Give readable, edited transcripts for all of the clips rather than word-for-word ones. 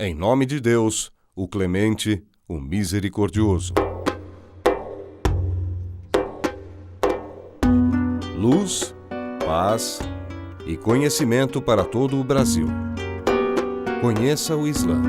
Em nome de Deus, o clemente, o misericordioso. Luz, paz e conhecimento para todo o Brasil. Conheça o Islã.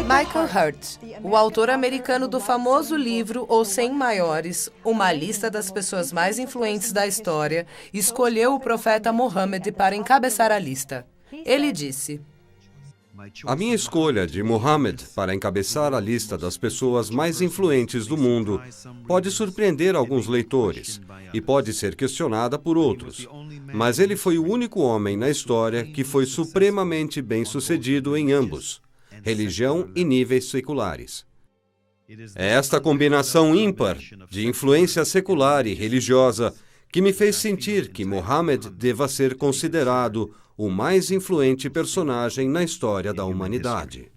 Michael Hurt, o autor americano do famoso livro Os 100 Maiores, uma lista das pessoas mais influentes da história, escolheu o profeta Muhammad para encabeçar a lista. Ele disse: A minha escolha de Muhammad para encabeçar a lista das pessoas mais influentes do mundo pode surpreender alguns leitores e pode ser questionada por outros, mas ele foi o único homem na história que foi supremamente bem-sucedido em ambos, religião e níveis seculares. É esta combinação ímpar de influência secular e religiosa que me fez sentir que Muhammad deva ser considerado o mais influente personagem na história da humanidade.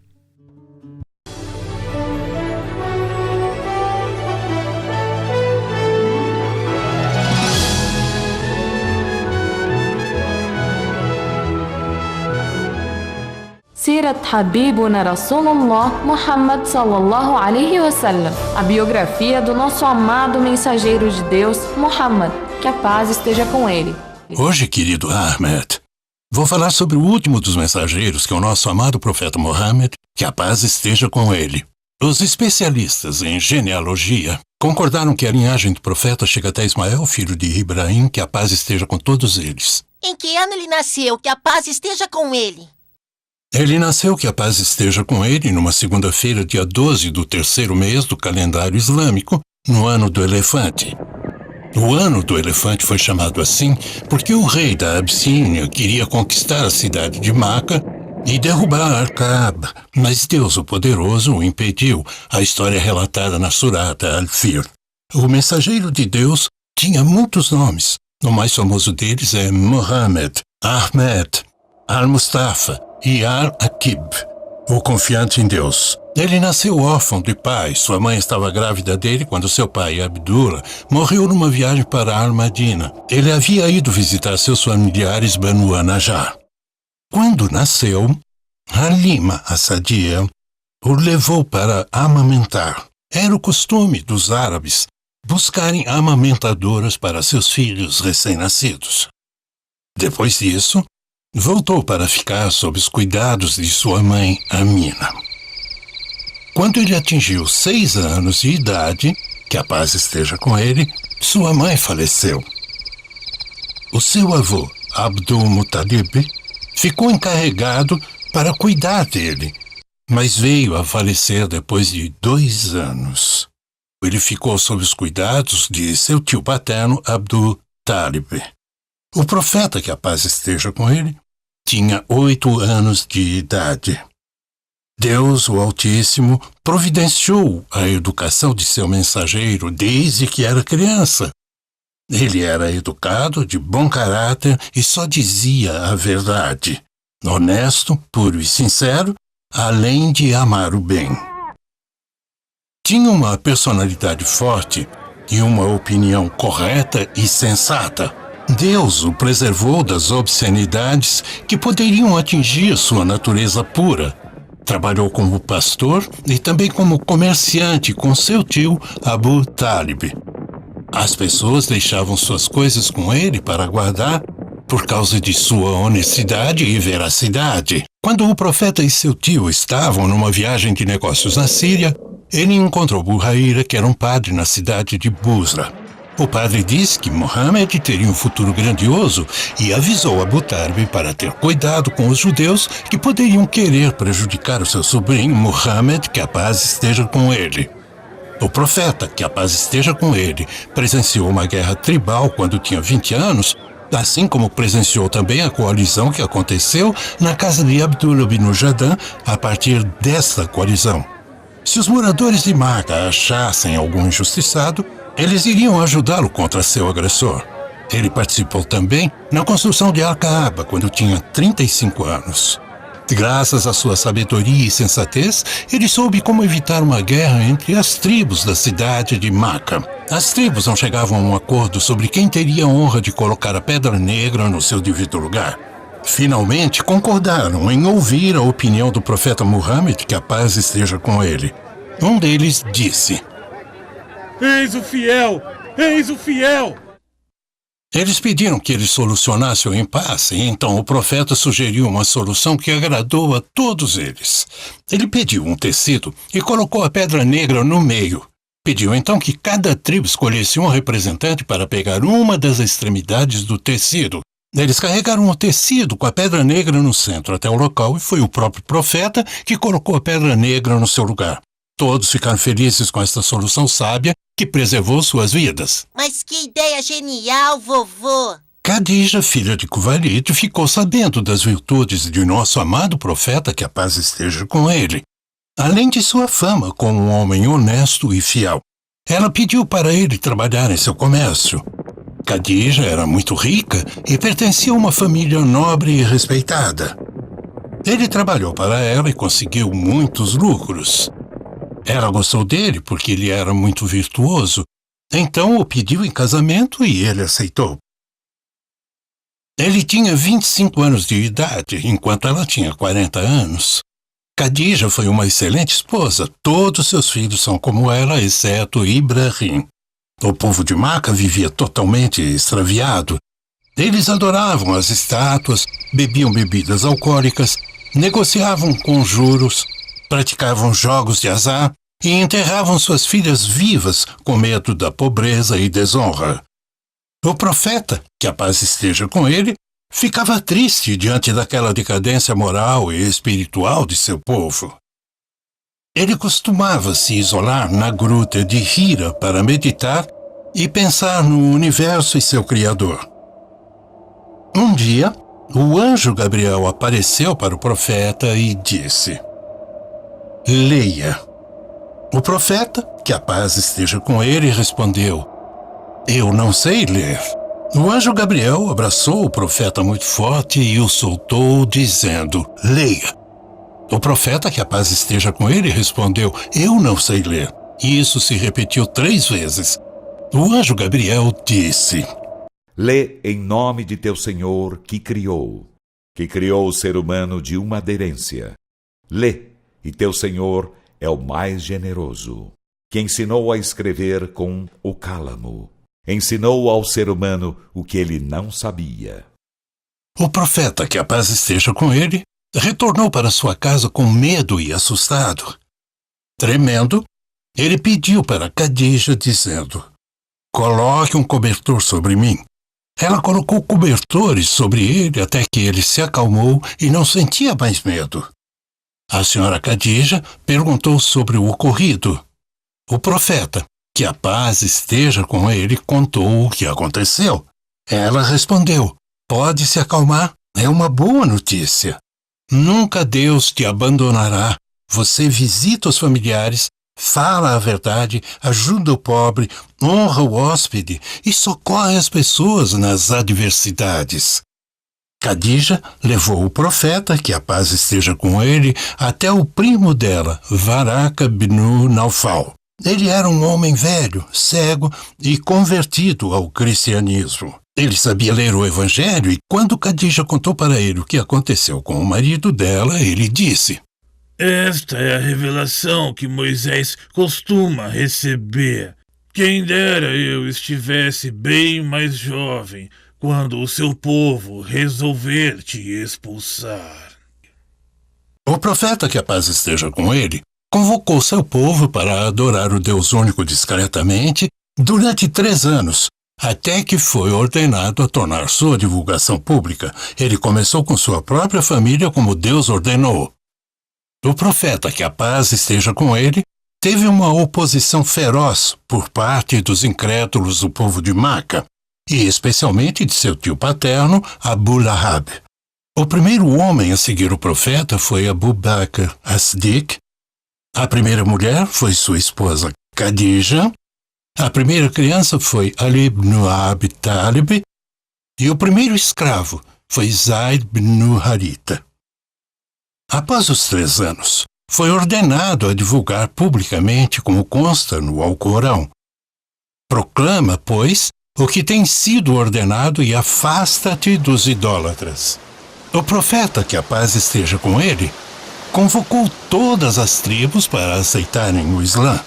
Sirat Habibuna Rasulullah Muhammad sallallahu alaihi wasallam, a biografia do nosso amado mensageiro de Deus, Muhammad, que a paz esteja com ele. Hoje, querido Ahmed, vou falar sobre o último dos mensageiros, que é o nosso amado profeta Muhammad, que a paz esteja com ele. Os especialistas em genealogia concordaram que a linhagem do profeta chega até Ismael, filho de Ibrahim, que a paz esteja com todos eles. Em que ano ele nasceu? Que a paz esteja com ele. Ele nasceu, que a paz esteja com ele, numa segunda-feira, dia 12 do terceiro mês do calendário islâmico, no ano do elefante. O ano do elefante foi chamado assim porque o rei da Abissínia queria conquistar a cidade de Maca e derrubar Al-Kaaba, mas Deus, o Poderoso, o impediu. A história é relatada na Surata Al-Fir. O mensageiro de Deus tinha muitos nomes. O mais famoso deles é Muhammad, Ahmed, Al-Mustafa e Al-Aqib, o confiante em Deus. Ele nasceu órfão de pai. Sua mãe estava grávida dele quando seu pai, Abdullah, morreu numa viagem para Al-Madina. Ele havia ido visitar seus familiares Banu an-Najjar. Quando nasceu, Halima As-Sadia o levou para amamentar. Era o costume dos árabes buscarem amamentadoras para seus filhos recém-nascidos. Depois disso, voltou para ficar sob os cuidados de sua mãe, Amina. Quando ele atingiu 6 anos de idade, que a paz esteja com ele, sua mãe faleceu. O seu avô, Abdul Muttalib, ficou encarregado para cuidar dele, mas veio a falecer depois de 2 anos. Ele ficou sob os cuidados de seu tio paterno, Abdul Talib. O profeta, que a paz esteja com ele, tinha 8 anos de idade. Deus, o Altíssimo, providenciou a educação de seu mensageiro desde que era criança. Ele era educado, de bom caráter e só dizia a verdade. Honesto, puro e sincero, além de amar o bem. Tinha uma personalidade forte e uma opinião correta e sensata. Deus o preservou das obscenidades que poderiam atingir sua natureza pura. Trabalhou como pastor e também como comerciante com seu tio Abu Talib. As pessoas deixavam suas coisas com ele para guardar por causa de sua honestidade e veracidade. Quando o profeta e seu tio estavam numa viagem de negócios na Síria, ele encontrou Buhaira, que era um padre na cidade de Busra. O padre disse que Muhammad teria um futuro grandioso e avisou Abu Talib para ter cuidado com os judeus que poderiam querer prejudicar o seu sobrinho Muhammad, que a paz esteja com ele. O profeta, que a paz esteja com ele, presenciou uma guerra tribal quando tinha 20 anos, assim como presenciou também a coalizão que aconteceu na casa de Abdullah bin Jadã a partir desta coalizão. Se os moradores de Maca achassem algum injustiçado, eles iriam ajudá-lo contra seu agressor. Ele participou também na construção de Al-Kaaba quando tinha 35 anos. Graças à sua sabedoria e sensatez, ele soube como evitar uma guerra entre as tribos da cidade de Maca. As tribos não chegavam a um acordo sobre quem teria a honra de colocar a Pedra Negra no seu devido lugar. Finalmente concordaram em ouvir a opinião do profeta Muhammad, que a paz esteja com ele. Um deles disse: Eis o fiel! Eis o fiel! Eles pediram que ele solucionasse o impasse, e então o profeta sugeriu uma solução que agradou a todos eles. Ele pediu um tecido e colocou a Pedra Negra no meio. Pediu então que cada tribo escolhesse um representante para pegar uma das extremidades do tecido. Eles carregaram o tecido com a Pedra Negra no centro até o local e foi o próprio profeta que colocou a Pedra Negra no seu lugar. Todos ficaram felizes com esta solução sábia que preservou suas vidas. Mas que ideia genial, vovô! Khadija, filha de Khuwailid, ficou sabendo das virtudes de nosso amado profeta, que a paz esteja com ele, além de sua fama como um homem honesto e fiel. Ela pediu para ele trabalhar em seu comércio. Khadija era muito rica e pertencia a uma família nobre e respeitada. Ele trabalhou para ela e conseguiu muitos lucros. Ela gostou dele porque ele era muito virtuoso, então o pediu em casamento e ele aceitou. Ele tinha 25 anos de idade, enquanto ela tinha 40 anos. Khadija foi uma excelente esposa. Todos seus filhos são como ela, exceto Ibrahim. O povo de Maca vivia totalmente extraviado. Eles adoravam as estátuas, bebiam bebidas alcoólicas, negociavam com juros, praticavam jogos de azar e enterravam suas filhas vivas com medo da pobreza e desonra. O profeta, que a paz esteja com ele, ficava triste diante daquela decadência moral e espiritual de seu povo. Ele costumava se isolar na gruta de Hira para meditar e pensar no universo e seu Criador. Um dia, o anjo Gabriel apareceu para o profeta e disse: Leia. O profeta, que a paz esteja com ele, respondeu: Eu não sei ler. O anjo Gabriel abraçou o profeta muito forte e o soltou, dizendo: Leia. O profeta, que a paz esteja com ele, respondeu: Eu não sei ler. E isso se repetiu 3 vezes. O anjo Gabriel disse: Lê em nome de teu Senhor que criou o ser humano de uma aderência. Lê, e teu Senhor é o mais generoso, que ensinou a escrever com o cálamo. Ensinou ao ser humano o que ele não sabia. O profeta, que a paz esteja com ele, retornou para sua casa com medo e assustado. Tremendo, ele pediu para Khadija, dizendo: Coloque um cobertor sobre mim. Ela colocou cobertores sobre ele até que ele se acalmou e não sentia mais medo. A senhora Khadija perguntou sobre o ocorrido. O profeta, que a paz esteja com ele, contou o que aconteceu. Ela respondeu: Pode se acalmar, é uma boa notícia. Nunca Deus te abandonará. Você visita os familiares, fala a verdade, ajuda o pobre, honra o hóspede e socorre as pessoas nas adversidades. Khadija levou o profeta, que a paz esteja com ele, até o primo dela, Varaka ibn Naufal. Ele era um homem velho, cego e convertido ao cristianismo. Ele sabia ler o evangelho e quando Khadija contou para ele o que aconteceu com o marido dela, ele disse: Esta é a revelação que Moisés costuma receber. Quem dera eu estivesse bem mais jovem quando o seu povo resolver te expulsar. O profeta, que a paz esteja com ele, convocou seu povo para adorar o Deus único discretamente durante 3 anos, até que foi ordenado a tornar sua divulgação pública. Ele começou com sua própria família como Deus ordenou. O profeta, que a paz esteja com ele, teve uma oposição feroz por parte dos incrédulos do povo de Maca, e especialmente de seu tio paterno, Abu Lahab. O primeiro homem a seguir o profeta foi Abu Bakr as-Siddiq. A primeira mulher foi sua esposa Khadija, a primeira criança foi Ali ibn Abi Talib e o primeiro escravo foi Zaid ibn Haritha. Após os 3 anos, foi ordenado a divulgar publicamente, como consta no Alcorão. Proclama, pois, o que tem sido ordenado e afasta-te dos idólatras. O profeta, que a paz esteja com ele, convocou todas as tribos para aceitarem o Islã.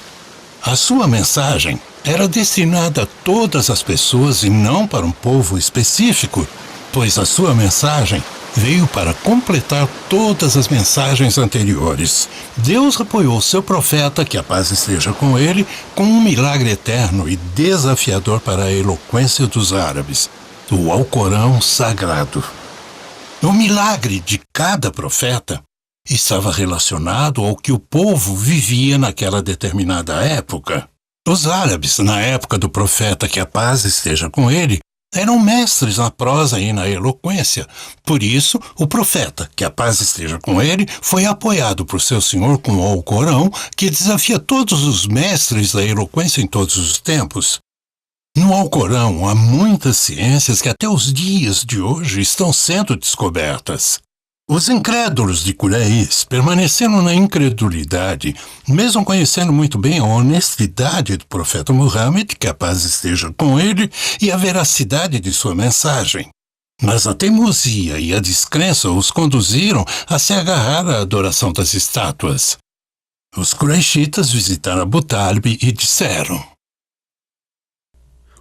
A sua mensagem era destinada a todas as pessoas e não para um povo específico, pois a sua mensagem veio para completar todas as mensagens anteriores. Deus apoiou seu profeta, que a paz esteja com ele, com um milagre eterno e desafiador para a eloquência dos árabes, o Alcorão Sagrado. O milagre de cada profeta estava relacionado ao que o povo vivia naquela determinada época. Os árabes, na época do profeta, que a paz esteja com ele, eram mestres na prosa e na eloquência. Por isso, o profeta, que a paz esteja com ele, foi apoiado por seu senhor com o Alcorão, que desafia todos os mestres da eloquência em todos os tempos. No Alcorão há muitas ciências que até os dias de hoje estão sendo descobertas. Os incrédulos de Quraysh permaneceram na incredulidade, mesmo conhecendo muito bem a honestidade do profeta Muhammad, que a paz esteja com ele, e a veracidade de sua mensagem. Mas a teimosia e a descrença os conduziram a se agarrar à adoração das estátuas. Os Quraishitas visitaram Abu Talib e disseram: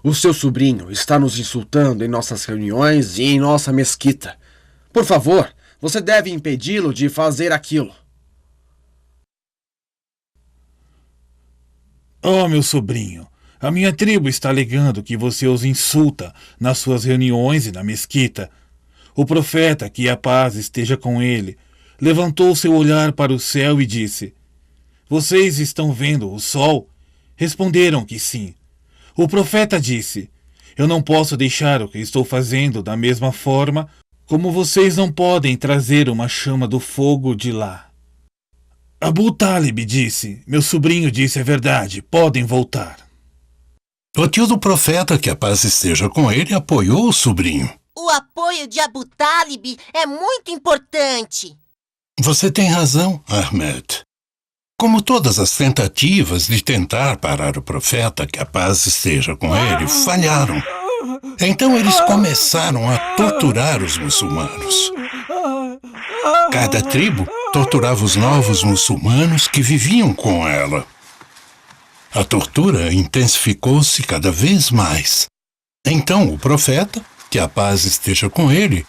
O seu sobrinho está nos insultando em nossas reuniões e em nossa mesquita. Por favor, você deve impedi-lo de fazer aquilo. Oh, meu sobrinho, a minha tribo está alegando que você os insulta nas suas reuniões e na mesquita. O profeta, que a paz esteja com ele, levantou seu olhar para o céu e disse: Vocês estão vendo o sol? Responderam que sim. O profeta disse: Eu não posso deixar o que estou fazendo da mesma forma como vocês não podem trazer uma chama do fogo de lá. Abu Talib disse: Meu sobrinho disse a verdade, podem voltar. O tio do profeta, que a paz esteja com ele, apoiou o sobrinho. O apoio de Abu Talib é muito importante. Você tem razão, Ahmed. Como todas as tentativas de tentar parar o profeta, que a paz esteja com ele, falharam. Então eles começaram a torturar os muçulmanos. Cada tribo torturava os novos muçulmanos que viviam com ela. A tortura intensificou-se cada vez mais. Então o profeta, que a paz esteja com ele,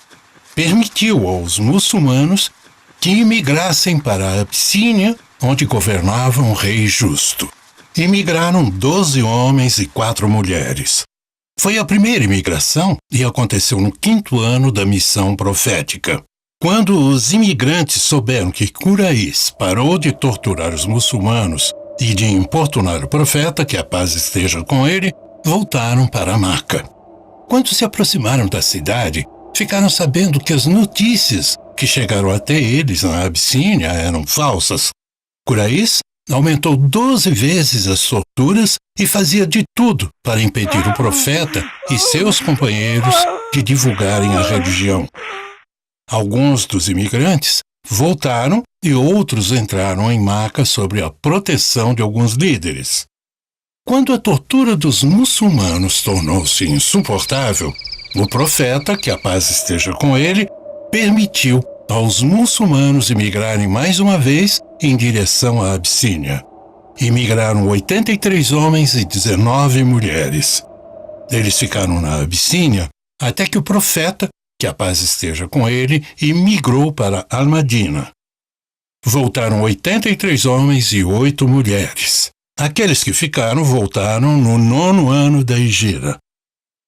permitiu aos muçulmanos que imigrassem para a Abissínia, onde governava um rei justo. Imigraram 12 homens e 4 mulheres. Foi a primeira imigração e aconteceu no 5º ano da missão profética. Quando os imigrantes souberam que Quraysh parou de torturar os muçulmanos e de importunar o profeta, que a paz esteja com ele, voltaram para Meca. Quando se aproximaram da cidade, ficaram sabendo que as notícias que chegaram até eles na Abissínia eram falsas. Quraysh aumentou 12 vezes as torturas e fazia de tudo para impedir o profeta e seus companheiros de divulgarem a religião. Alguns dos imigrantes voltaram e outros entraram em Meca sob a proteção de alguns líderes. Quando a tortura dos muçulmanos tornou-se insuportável, o profeta, que a paz esteja com ele, permitiu aos muçulmanos imigrarem mais uma vez em direção à Abissínia. Imigraram 83 homens e 19 mulheres. Eles ficaram na Abissínia até que o profeta, que a paz esteja com ele, imigrou para Al-Madina. Voltaram 83 homens e 8 mulheres. Aqueles que ficaram voltaram no 9º ano da Hijra.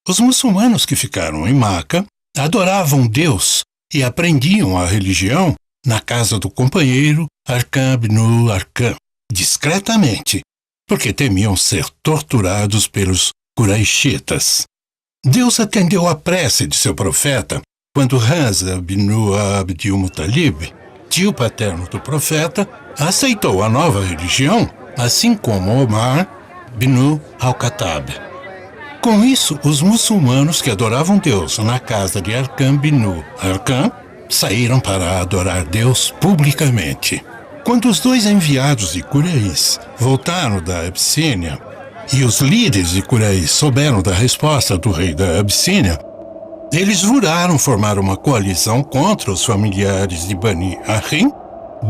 Os muçulmanos que ficaram em Meca adoravam Deus e aprendiam a religião na casa do companheiro Arqam ibn Arqam, discretamente, porque temiam ser torturados pelos Quraishitas. Deus atendeu a prece de seu profeta quando Hamza ibn Abd al-Muttalib, tio paterno do profeta, aceitou a nova religião, assim como Omar bin al-Khattab. Com isso, os muçulmanos que adoravam Deus na casa de Arqam bin Arqam saíram para adorar Deus publicamente. Quando os dois enviados de Quraysh voltaram da Abissínia e os líderes de Quraysh souberam da resposta do rei da Abissínia, eles juraram formar uma coalizão contra os familiares de Bani Hashim,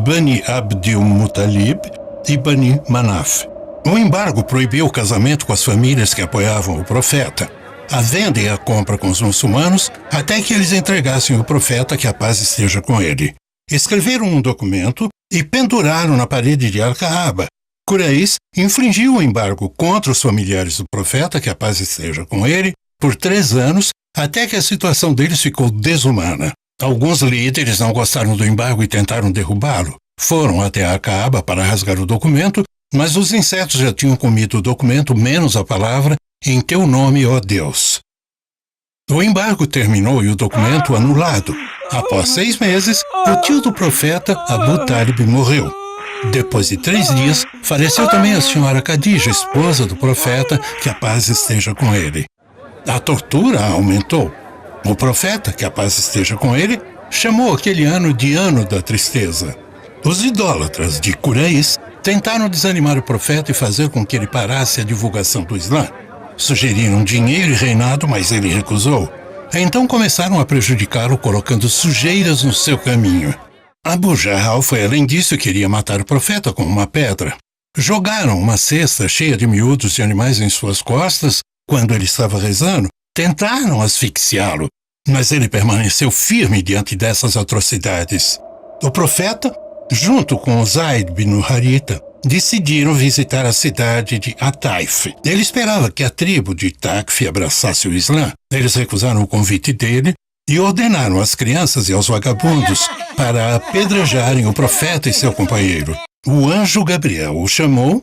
Bani Abdil Muttalib e Bani Manaf. O embargo proibiu o casamento com as famílias que apoiavam o profeta, a venda e a compra com os muçulmanos, até que eles entregassem o profeta, que a paz esteja com ele. Escreveram um documento e penduraram na parede de Al-Kaaba. Quraysh infringiu o embargo contra os familiares do profeta, que a paz esteja com ele, por 3 anos, até que a situação deles ficou desumana. Alguns líderes não gostaram do embargo e tentaram derrubá-lo. Foram até Al-Kaaba para rasgar o documento, mas os insetos já tinham comido o documento, menos a palavra, em teu nome, ó Deus. O embargo terminou e o documento anulado. Após 6 meses, o tio do profeta, Abu Talib, morreu. Depois de 3 dias, faleceu também a senhora Khadija, esposa do profeta, que a paz esteja com ele. A tortura aumentou. O profeta, que a paz esteja com ele, chamou aquele ano de Ano da Tristeza. Os idólatras de Quraysh tentaram desanimar o profeta e fazer com que ele parasse a divulgação do Islã. Sugeriram dinheiro e reinado, mas ele recusou. Então começaram a prejudicá-lo, colocando sujeiras no seu caminho. Abu Jahl foi além disso e queria matar o profeta com uma pedra. Jogaram uma cesta cheia de miúdos de animais em suas costas quando ele estava rezando. Tentaram asfixiá-lo, mas ele permaneceu firme diante dessas atrocidades. O profeta, junto com Zaid bin Haritha, decidiram visitar a cidade de Ataif. Ele esperava que a tribo de Thaqif abraçasse o Islã. Eles recusaram o convite dele e ordenaram às crianças e aos vagabundos para apedrejarem o profeta e seu companheiro. O anjo Gabriel o chamou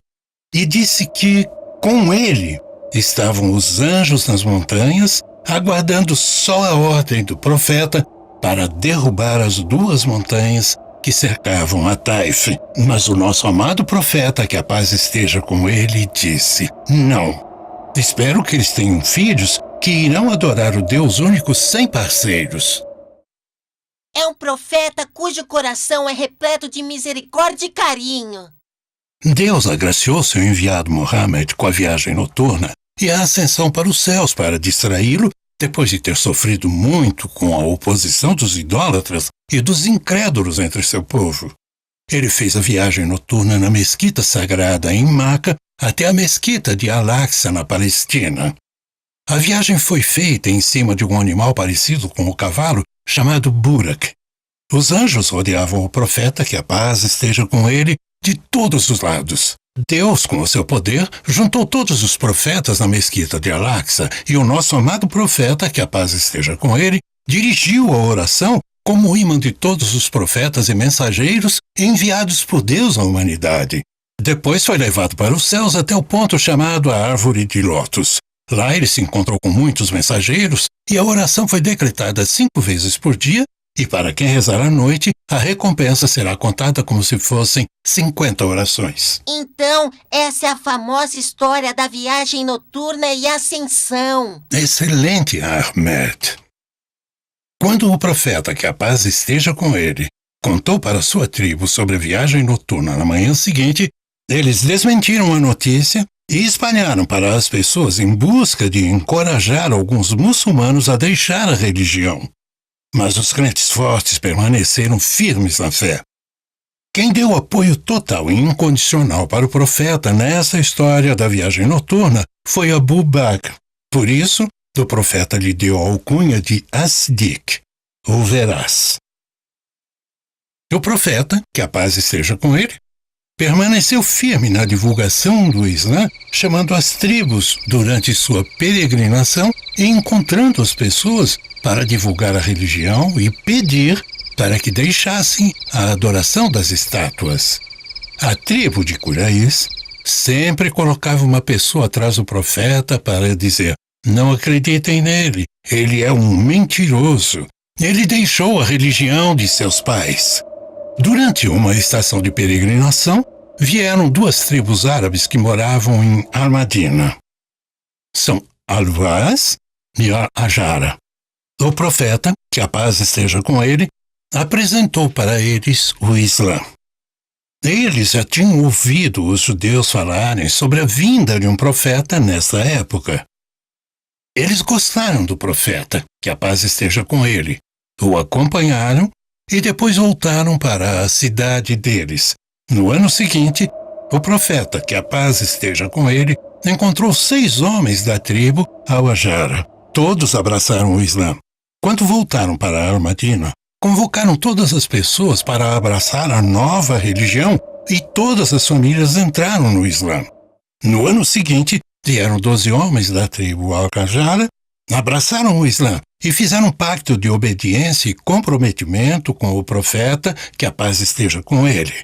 e disse que, com ele, estavam os anjos nas montanhas, aguardando só a ordem do profeta para derrubar as 2 montanhas que cercavam a Taif. Mas o nosso amado profeta, que a paz esteja com ele, disse: não. Espero que eles tenham filhos que irão adorar o Deus único sem parceiros. É um profeta cujo coração é repleto de misericórdia e carinho. Deus agraciou seu enviado Muhammad com a viagem noturna e a ascensão para os céus para distraí-lo, depois de ter sofrido muito com a oposição dos idólatras e dos incrédulos entre seu povo. Ele fez a viagem noturna na mesquita sagrada em Meca até a mesquita de Al-Aqsa, na Palestina. A viagem foi feita em cima de um animal parecido com o cavalo, chamado Burak. Os anjos rodeavam o profeta, que a paz esteja com ele, de todos os lados. Deus, com o seu poder, juntou todos os profetas na mesquita de Al-Aqsa e o nosso amado profeta, que a paz esteja com ele, dirigiu a oração como o imã de todos os profetas e mensageiros enviados por Deus à humanidade. Depois foi levado para os céus até o ponto chamado a Árvore de Lótus. Lá ele se encontrou com muitos mensageiros e a oração foi decretada 5 vezes por dia, e para quem rezar à noite, a recompensa será contada como se fossem 50 orações. Então, essa é a famosa história da viagem noturna e ascensão. Excelente, Ahmed. Quando o profeta, que a paz esteja com ele, contou para sua tribo sobre a viagem noturna na manhã seguinte, eles desmentiram a notícia e espalharam para as pessoas em busca de encorajar alguns muçulmanos a deixar a religião. Mas os crentes fortes permaneceram firmes na fé. Quem deu apoio total e incondicional para o profeta nessa história da viagem noturna foi Abu Bakr. Por isso, o profeta lhe deu a alcunha de As-Siddiq, o veraz. O profeta, que a paz esteja com ele, permaneceu firme na divulgação do Islã, chamando as tribos durante sua peregrinação e encontrando as pessoas para divulgar a religião e pedir para que deixassem a adoração das estátuas. A tribo de Quraysh sempre colocava uma pessoa atrás do profeta para dizer: não acreditem nele, ele é um mentiroso, ele deixou a religião de seus pais. Durante uma estação de peregrinação, vieram 2 tribos árabes que moravam em Al-Madina. São Al-Waz e Al-Ajara. O profeta, que a paz esteja com ele, apresentou para eles o Islã. Eles já tinham ouvido os judeus falarem sobre a vinda de um profeta nessa época. Eles gostaram do profeta, que a paz esteja com ele, o acompanharam e depois voltaram para a cidade deles. No ano seguinte, o profeta, que a paz esteja com ele, encontrou 6 homens da tribo Al-Ajara. Todos abraçaram o Islã. Quando voltaram para Al-Madina, convocaram todas as pessoas para abraçar a nova religião e todas as famílias entraram no Islã. No ano seguinte, vieram 12 homens da tribo Al-Ajara, abraçaram o Islã e fizeram um pacto de obediência e comprometimento com o profeta, que a paz esteja com ele.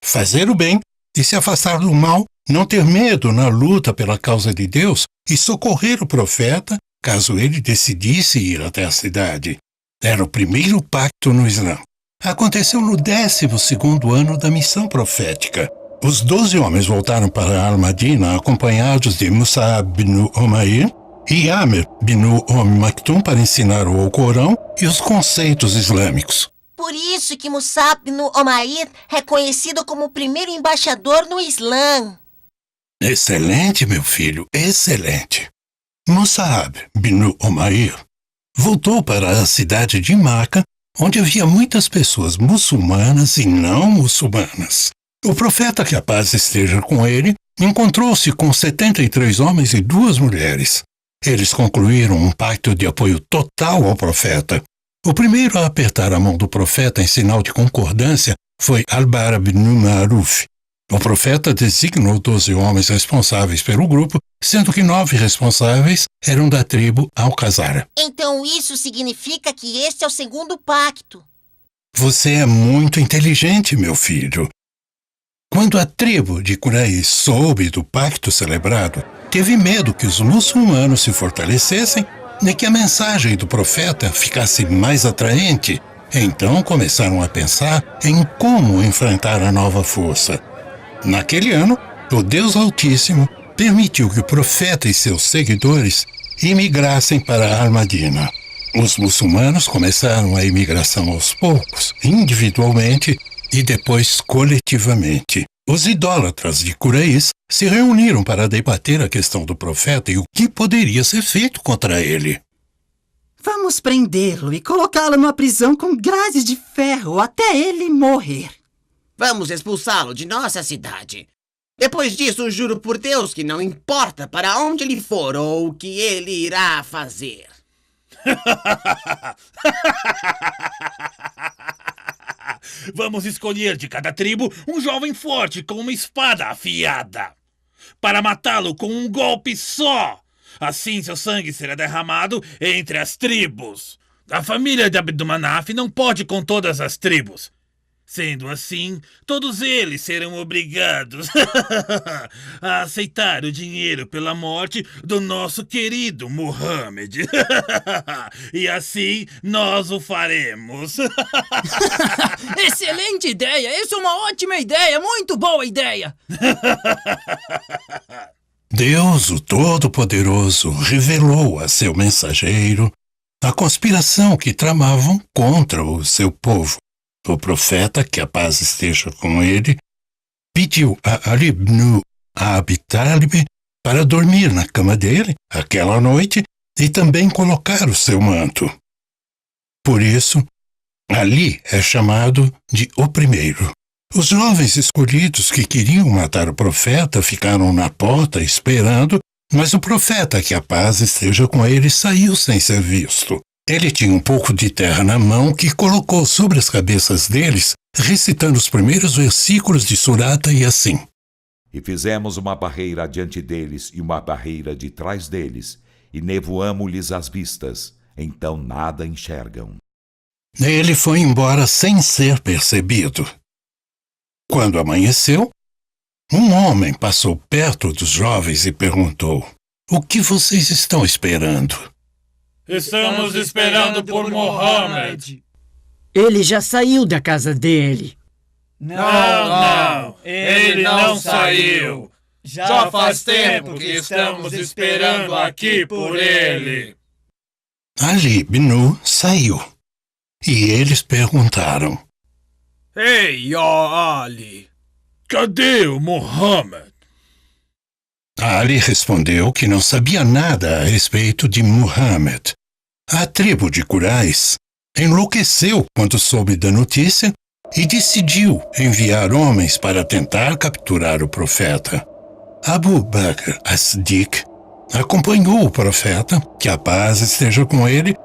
Fazer o bem e se afastar do mal, não ter medo na luta pela causa de Deus e socorrer o profeta caso ele decidisse ir até a cidade. Era o primeiro pacto no Islã. Aconteceu no 12º ano da missão profética. Os 12 homens voltaram para Al-Madina acompanhados de Mus'ab bin Umair e Amr bin Maktum para ensinar o Alcorão e os conceitos islâmicos. Por isso que Mus'ab bin Umair é conhecido como o primeiro embaixador no Islã. Excelente, meu filho, excelente. Mus'ab bin Umair voltou para a cidade de Meca, onde havia muitas pessoas muçulmanas e não muçulmanas. O profeta, que a paz esteja com ele, encontrou-se com 73 homens e 2 mulheres. Eles concluíram um pacto de apoio total ao profeta. O primeiro a apertar a mão do profeta em sinal de concordância foi Al-Bara bin Ma'ruf. O profeta designou 12 homens responsáveis pelo grupo, sendo que 9 responsáveis eram da tribo Al-Khazara. Então isso significa que este é o segundo pacto. Você é muito inteligente, meu filho. Quando a tribo de Quraysh soube do pacto celebrado, teve medo que os muçulmanos se fortalecessem e que a mensagem do profeta ficasse mais atraente. Então começaram a pensar em como enfrentar a nova força. Naquele ano, o Deus Altíssimo permitiu que o profeta e seus seguidores imigrassem para Al-Madina. Os muçulmanos começaram a imigração aos poucos, individualmente e depois coletivamente. Os idólatras de Quraysh se reuniram para debater a questão do profeta e o que poderia ser feito contra ele. Vamos prendê-lo e colocá-lo numa prisão com grades de ferro até ele morrer. Vamos expulsá-lo de nossa cidade. Depois disso, juro por Deus que não importa para onde ele for ou o que ele irá fazer. Vamos escolher de cada tribo um jovem forte com uma espada afiada, para matá-lo com um golpe só. Assim seu sangue será derramado entre as tribos. A família de Abd-Manaf não pode com todas as tribos. Sendo assim, todos eles serão obrigados a aceitar o dinheiro pela morte do nosso querido Muhammad. E assim nós o faremos. Excelente ideia! Isso é uma ótima ideia! Muito boa ideia! Deus, o Todo-Poderoso, revelou a seu mensageiro a conspiração que tramavam contra o seu povo. O profeta, que a paz esteja com ele, pediu a Ali ibn Abi Talib para dormir na cama dele aquela noite e também colocar o seu manto. Por isso, Ali é chamado de o primeiro. Os jovens escolhidos que queriam matar o profeta ficaram na porta esperando, mas o profeta, que a paz esteja com ele, saiu sem ser visto. Ele tinha um pouco de terra na mão que colocou sobre as cabeças deles, recitando os primeiros versículos de Surata e assim. E fizemos uma barreira diante deles e uma barreira de trás deles, e nevoamo-lhes as vistas, então nada enxergam. Ele foi embora sem ser percebido. Quando amanheceu, um homem passou perto dos jovens e perguntou: "O que vocês estão esperando?" Estamos esperando por Muhammad. Ele já saiu da casa dele. Não, ele não saiu. Já faz tempo que estamos esperando aqui por ele. Ali ibn saiu. E eles perguntaram: Ei, ó Ali! Cadê o Muhammad? Ali respondeu que não sabia nada a respeito de Muhammad. A tribo de Quraysh enlouqueceu quando soube da notícia e decidiu enviar homens para tentar capturar o profeta. Abu Bakr as-Siddiq acompanhou o profeta, que a paz esteja com ele,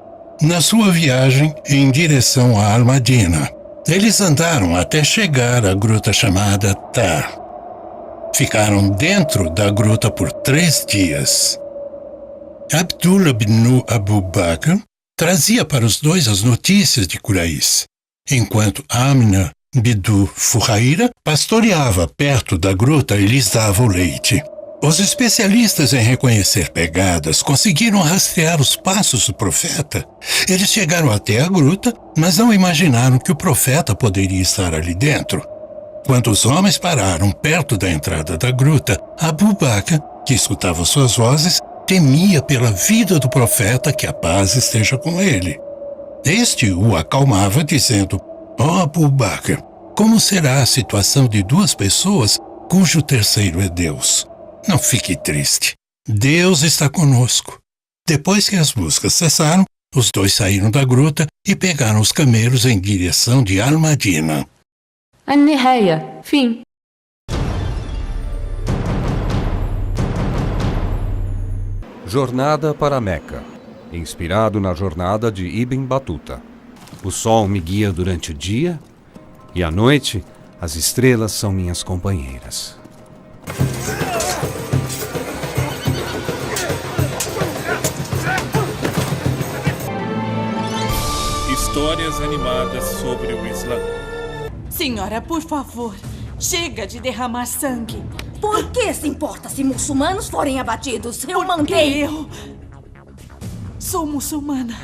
na sua viagem em direção a Al-Madina. Eles andaram até chegar à gruta chamada Tar. Ficaram dentro da gruta por 3 dias. Abdullah bin Abu Bakr trazia para os dois as notícias de Quraysh, enquanto Amina Bidu Fuhaira pastoreava perto da gruta e lhes dava o leite. Os especialistas em reconhecer pegadas conseguiram rastrear os passos do profeta. Eles chegaram até a gruta, mas não imaginaram que o profeta poderia estar ali dentro. Quando os homens pararam perto da entrada da gruta, Abu Bakr, que escutava suas vozes, temia pela vida do profeta, que a paz esteja com ele. Este o acalmava, dizendo: Ó Abu Bakr, como será a situação de 2 pessoas cujo terceiro é Deus? Não fique triste. Deus está conosco. Depois que as buscas cessaram, os dois saíram da gruta e pegaram os camelos em direção de Al-Madina. An-Nihaya. Fim. Jornada para Meca, inspirado na jornada de Ibn Batuta. O sol me guia durante o dia e à noite as estrelas são minhas companheiras. Histórias animadas sobre o Islã. Senhora, por favor, chega de derramar sangue. Por que se importa se muçulmanos forem abatidos? Eu mandei. Eu sou muçulmana.